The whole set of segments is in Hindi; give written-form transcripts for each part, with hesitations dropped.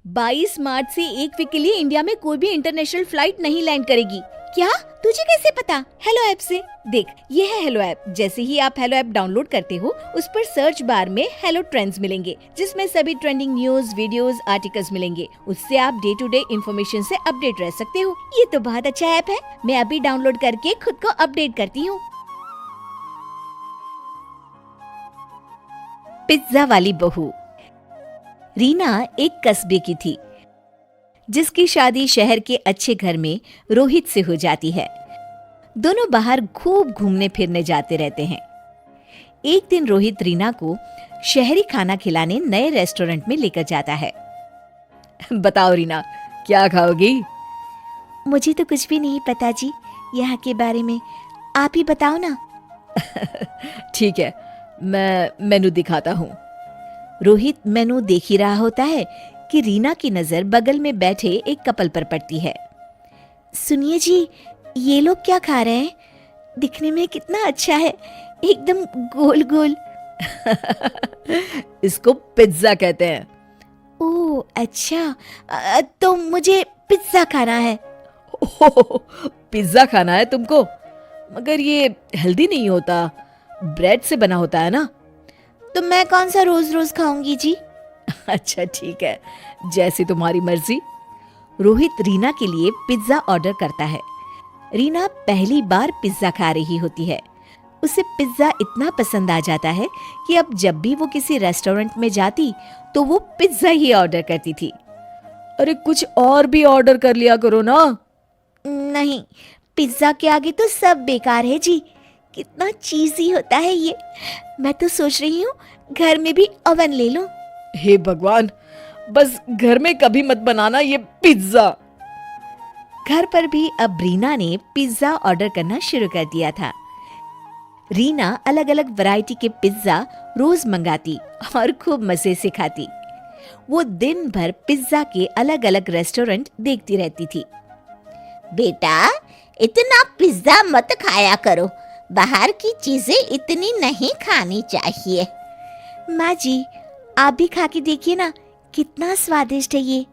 22 मार्च से 1 वीक के लिए इंडिया में कोई भी इंटरनेशनल फ्लाइट नहीं लैंड करेगी। क्या? तुझे कैसे पता? हेलो ऐप से। देख, ये है हेलो ऐप। जैसे ही आप हेलो ऐप डाउनलोड करते हो, उस पर सर्च बार में हेलो ट्रेंड्स मिलेंगे, जिसमें सभी ट्रेंडिंग न्यूज, वीडियोस, आर्टिकल्स मिलेंगे। उससे आप डे टू डे इन्फॉर्मेशन से अपडेट रह सकते हो। ये तो बहुत अच्छा ऐप है। मैं अभी डाउनलोड करके खुद को अपडेट करती हूँ। पिज्जा वाली बहू। रीना एक कस्बे की थी, जिसकी शादी शहर के अच्छे घर में रोहित से हो जाती है। दोनों बाहर खूब घूमने फिरने जाते रहते हैं। एक दिन रोहित रीना को शहरी खाना खिलाने नए रेस्टोरेंट में लेकर जाता है। बताओ रीना, क्या खाओगी? मुझे तो कुछ भी नहीं पता जी, यहाँ के बारे में आप ही बताओ ना। ठीक है, मैं मेनू दिखाता हूँ। रोहित मेनू देख ही रहा होता है कि रीना की नजर बगल में बैठे एक कपल पर पड़ती है। सुनिए जी, ये लोग क्या खा रहे हैं? दिखने में कितना अच्छा है, एकदम गोल गोल। इसको पिज्जा कहते हैं। ओह अच्छा, तो मुझे पिज्जा खाना है। ओह, पिज्जा खाना है तुमको? मगर ये हेल्दी नहीं होता, ब्रेड से बना होता है ना। तो मैं कौन सा रोज रोज खाऊंगी जी? अच्छा ठीक है, जैसी तुम्हारी मर्जी। रोहित रीना के लिए पिज्जा ऑर्डर करता है। रीना पहली बार पिज्जा खा रही होती है। उसे पिज्जा इतना पसंद आ जाता है कि अब जब भी वो किसी रेस्टोरेंट में जाती तो वो पिज्जा ही ऑर्डर करती थी। अरे कुछ और भी ऑर्डर कर लिया करो ना। नहीं, पिज्जा के आगे तो सब बेकार है जी। कितना चीजी होता है ये। मैं तो सोच रही हूँ घर में भी ओवन ले लूं। हे भगवान, बस घर में कभी मत बनाना ये पिज्जा। घर पर भी अब रीना ने पिज्जा ऑर्डर करना शुरू कर दिया था। रीना अलग अलग वैरायटी के पिज्जा रोज मंगाती और खूब मजे से खाती। वो दिन भर पिज्जा के अलग अलग रेस्टोरेंट देखती रहती थी। बेटा, इतना पिज्जा मत खाया करो, बाहर की चीजें इतनी नहीं खानी चाहिए। माँ जी, आप भी खा के देखिए ना, कितना स्वादिष्ट है ये।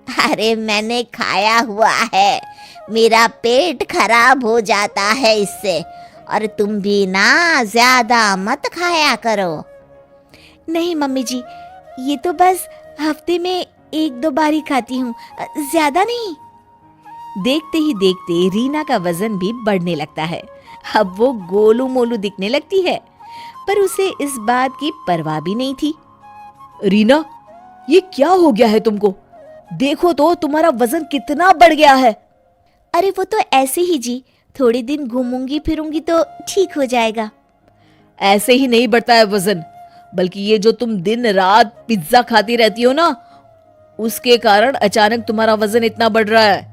अरे मैंने खाया हुआ है, मेरा पेट खराब हो जाता है इससे। और तुम भी ना ज्यादा मत खाया करो। नहीं मम्मी जी, ये तो बस हफ्ते में 1-2 बार ही खाती हूँ, ज्यादा नहीं। देखते ही देखते रीना का वजन भी बढ़ने लगता है। अब वो गोलू मोलू दिखने लगती है, पर उसे इस बात की परवाह भी नहीं थी। रीना, ये क्या हो गया है तुमको? देखो तो तुम्हारा वजन कितना बढ़ गया है। अरे वो तो ऐसे ही जी, थोड़े दिन घूमूंगी फिरूंगी तो ठीक हो जाएगा। ऐसे ही नहीं बढ़ता है वजन, बल्कि ये जो तुम दिन रात पिज्जा खाती रहती हो ना, उसके कारण अचानक तुम्हारा वजन इतना बढ़ रहा है।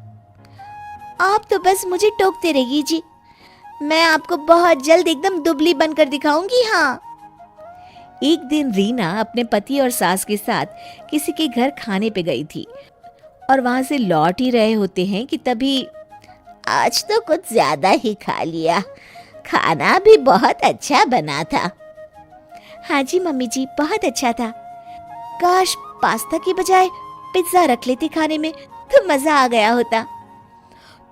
आप तो बस मुझे टोकते रहिए जी, मैं आपको बहुत जल्द एकदम दुबली बनकर दिखाऊंगी। हाँ। एक दिन रीना अपने पति और सास के साथ किसी के घर खाने पे गई थी और वहां से लौट ही रहे होते हैं कि तभी आज तो कुछ ज्यादा ही खा लिया, खाना भी बहुत अच्छा बना था। हाँ जी मम्मी जी, बहुत अच्छा था। काश पास्ता की बजाय पिज्जा रख लेते खाने में, तो मजा आ गया होता।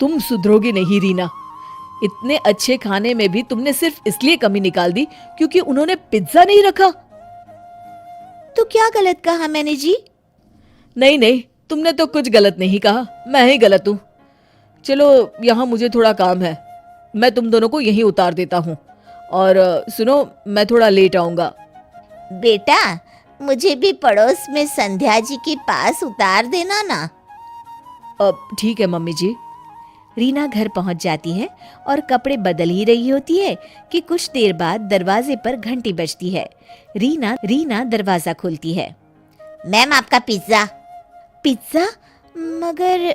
तुम सुधरोगी नहीं रीना, इतने अच्छे खाने में भी तुमने सिर्फ इसलिए कमी निकाल दी क्योंकि उन्होंने पिज्जा नहीं रखा। तो क्या गलत कहा मैंने जी? नहीं नहीं, तुमने तो कुछ गलत नहीं कहा, मैं ही गलत हूँ। चलो, यहाँ मुझे थोड़ा काम है, मैं तुम दोनों को यहीं उतार देता हूँ। और सुनो, मैं थोड़ा लेट आऊंगा। बेटा, मुझे भी पड़ोस में संध्या जी के पास उतार देना ना। अब ठीक है मम्मी जी। रीना घर पहुंच जाती है और कपड़े बदल ही रही होती है कि कुछ देर बाद दरवाजे पर घंटी बजती है। रीना दरवाजा खोलती है। मैम, आपका पिज्जा। पिज्जा? मगर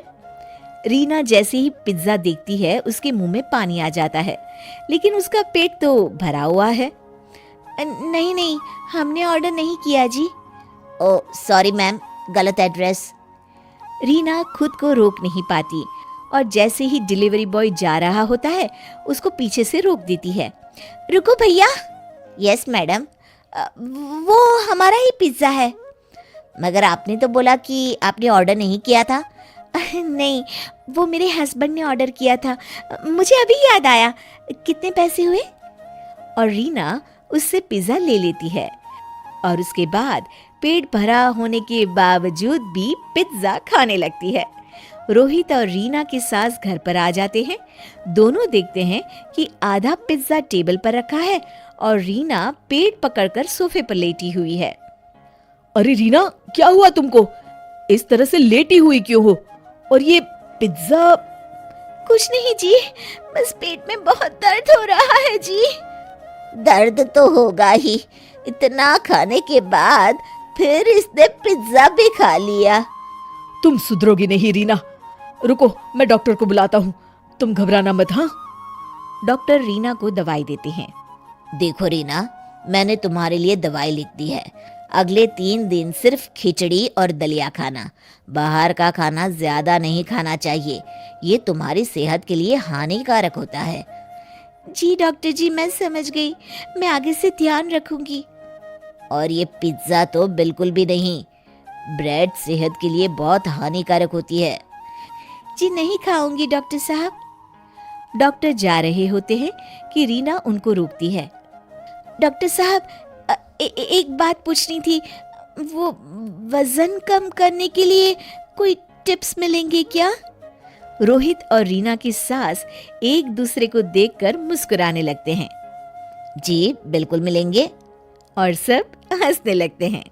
रीना जैसे ही पिज्जा देखती है उसके मुंह में पानी आ जाता है, लेकिन उसका पेट तो भरा हुआ है। नहीं नहीं, हमने ऑर्डर नहीं किया जी। ओ सॉरी मैम, गलत एड्रेस। रीना खुद को रोक नहीं पाती और जैसे ही डिलीवरी बॉय जा रहा होता है उसको पीछे से रोक देती है। रुको भैया। Yes madam. वो हमारा ही पिज्जा है। मगर आपने तो बोला कि आपने ऑर्डर नहीं किया था। नहीं, वो मेरे हस्बैंड ने ऑर्डर किया था। मुझे अभी याद आया। कितने पैसे हुए? और रीना उससे पिज्जा ले लेती है और उसके बाद पेट भरा होने के बावजूद भी पिज्जा खाने लगती है। रोहित और रीना की सास घर पर आ जाते हैं। दोनों देखते हैं कि आधा पिज्जा टेबल पर रखा है और रीना पेट पकड़कर सोफे पर लेटी हुई है। अरे रीना, क्या हुआ तुमको? इस तरह से लेटी हुई क्यों हो? और ये पिज्जा? कुछ नहीं जी, बस पेट में बहुत दर्द हो रहा है जी। दर्द तो होगा ही, इतना खाने के बाद फिर इसने पिज्जा भी खा लिया। तुम सुधरोगी नहीं रीना। रुको, मैं डॉक्टर को बुलाता हूँ। तुम घबराना मत। हाँ, डॉक्टर रीना को दवाई देते हैं। देखो रीना, मैंने तुम्हारे लिए दवाई लिख दी है। अगले 3 दिन सिर्फ खिचड़ी और दलिया खाना। बाहर का खाना ज्यादा नहीं खाना चाहिए, ये तुम्हारी सेहत के लिए हानिकारक होता है। जी डॉक्टर जी, मैं समझ गई। मैं आगे से ध्यान रखूंगी। और ये पिज्जा तो बिल्कुल भी नहीं। ब्रेड सेहत के लिए बहुत हानिकारक होती है। जी नहीं खाऊंगी डॉक्टर साहब। डॉक्टर जा रहे होते हैं कि रीना उनको रोकती है। डॉक्टर साहब, एक बात पूछनी थी। वो वजन कम करने के लिए कोई टिप्स मिलेंगे क्या? रोहित और रीना की सास एक दूसरे को देखकर मुस्कुराने लगते हैं। जी बिल्कुल मिलेंगे। और सब हंसने लगते हैं।